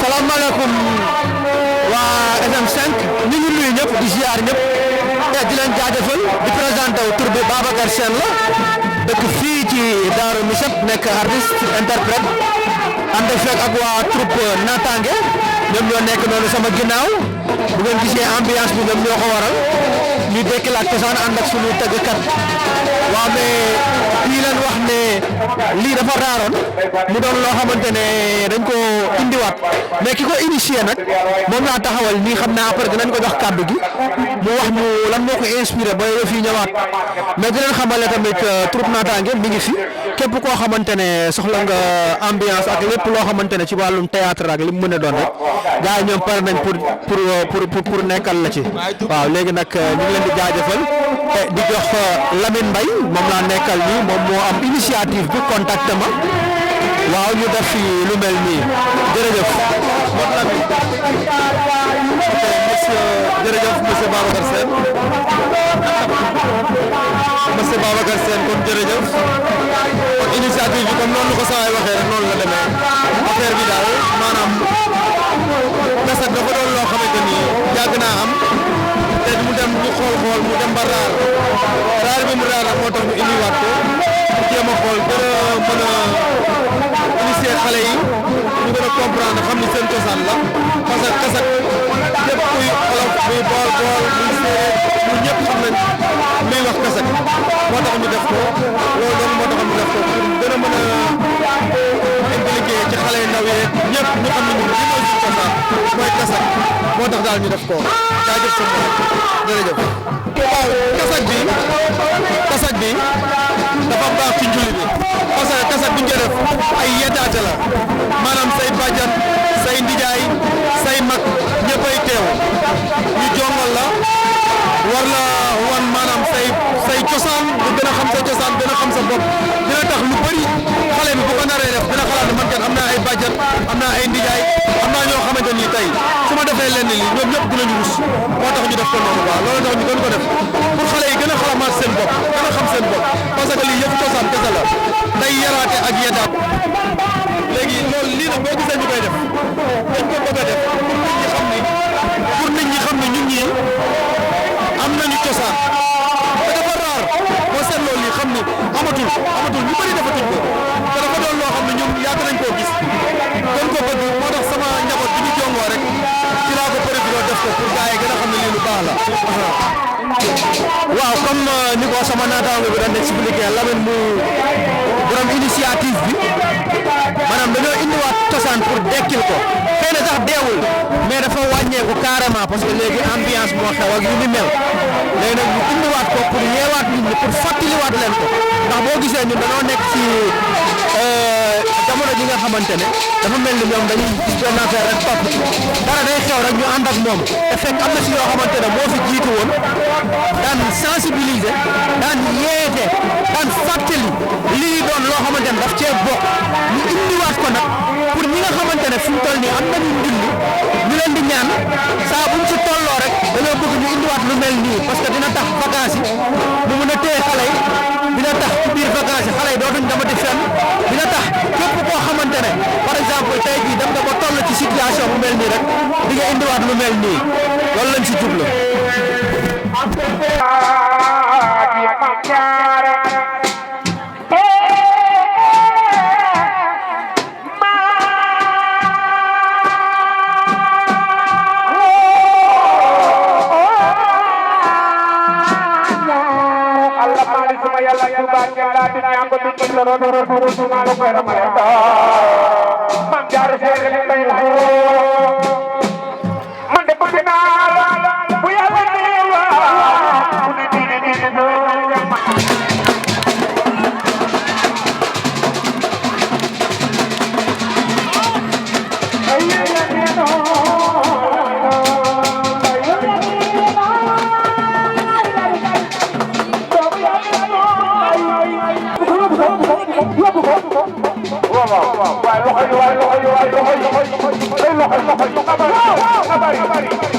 salaamaaleykum waa FM5 ñu ngi nuyu ñëpp di ziar ñëpp te di leen jaajëfal di présenté wu tur bi Babacar Sène la dëkk fii ci Darou Missat nekk artiste interprète ànd ak waa troupe Natangué ñoom ñoo nekk noonu sama ginnaaw bu ngeen gisee ambiance bi ñoom ñoo ko waral ñu dekkilaat cosaan ànd ak sunu tëggkat waaw mais fii leen wax ne lii dafa raaroon mu doon loo xamante ne dañ ko indiwaat mais ki ko initié nag moom laa taxawal nii xam naa après dinañ ko jox kàddu gi mu wax ñu lan moo ko inspiré ba fii ñëwaat mais di leen xamale tamit troupe Natangué mi ngi fi képp koo xamante ne soxla nga ambiance ak lépp loo xamante ne ci wàllum théâtre ak li mu mën a doon rek gars yi ñoom pare nañ pour nekkal la ci waaw léegi nag ñu ngi leen di jaajëfal di jox Lamine Mbaye moom laa nekkal nii moom moo am initiative bi contacté ma waaw ñu def fi lu mel nii jërëjëf bon Lamine jërëjëf monsieur Babacar Sène monsieur Babacar Sène kon jërëjëf kon initiative bi comme noonu ko saa waxee rek noonu la demee affaire bi daal maanaam Kasak dafa doon loo xamante ni yàgg naa am te mu dem ñu xool mu dem ba raar bi mu raar nag moo tax ñu indiwaat ko jéem a xool gën a mën a initier xale yi ñu gën a comprendre xam ni seen cosaan la parce que Kasak képp kuy olof muy bool muy séeréer ñun ñëpp xam nañ luy wax Kasak moo tax ñu def ko loolu doon moo tax ñu def ko pour gën a mën a impliqué ci xale yu ndaw yi ñëpp ñu xam ne ñun li mooy suñu cosaan mooy Kasak moo tax daal ñu def ko jaajëf sa jërëjëf. waaw Kasak bi dafa baax ci njulli bi parce que Kasak bi ñu koy def ay yettaate la maanaam say bàjjan say ndijaay say mag ñëppay teew ñu jongal la war la wan maanaam say cosaan bu gën a xam sa cosaan gën a xam sa bopp dina tax lu bëri xale bi bu ko naree def dina xalaat ne man kat am naa ay bàjjan am naa ay ndijaay am naa ñoo xamante ni tey su ma defee lenn li ñoom ñëpp dinañu rus moo tax ñu def ko noonu waaw loolu tax ñu gën ko def pour xale yi gën a xalamaat seen bopp gën a xam seen bopp parce que lii yëpp cosaan kese la day yaraate ak yeddaat léegi loolu lii nag boo gisee ñu koy def dañ ko bëgg a def pour nit ñi xam ne ñun ñii am nañu cosaan te dafa raar boo seetloo lii xam ni amatul ñu bëri defatuñ ko te dafa doon loo xam ne ñun yàgg nañ koo gis kon ko bëgg moo tax sama njaboot bi ñu jongoo rek ci laa ko profité def ko pour gars yi gën a xam ne lii lu baax la. waaw comme ni ko sama naataango bi doon expliqué Lamine mu borom initiative bi maanaam dañoo indiwaat cosaan pour dekkil ko xëy na sax deewul mais dafa wàññeeku carrément parce que léegi ambiance moo xew ak yu ni mel léegi nag ñu indiwaat ko pour yeewaat nit ñi pour fàttaliwaat leen ko ndax boo gisee ñun dañoo nekk ci jamono ji nga xamante ne dafa mel ni ñoom dañuy gis benn affaire rek topp dara day xew rek ñu ànd ak moom te fekk am na si yoo xamante ne moo fi jiitu woon daan sensibiliser daan yeete daan fàttali lii doon loo xamante ne daf cee bokk ñu indiwaat ko nag pour ñi nga xamante ne fi mu toll nii am nañu njulli ñu leen di ñaan saa buñ ci tolloo rek dañoo bëgg ñu indiwaat lu mel nii parce que dina tax vacances yi mu mën a téye xale yi dina tax ci biir vacances yi xale yi dootuñ demati fenn dina tax képp koo xamante ne par exemple tey jii dem nga ba toll ci situation bu mel nii rek di nga indiwaat lu mel nii loolu lañ si jublu. waaw waaw waaye loxo yi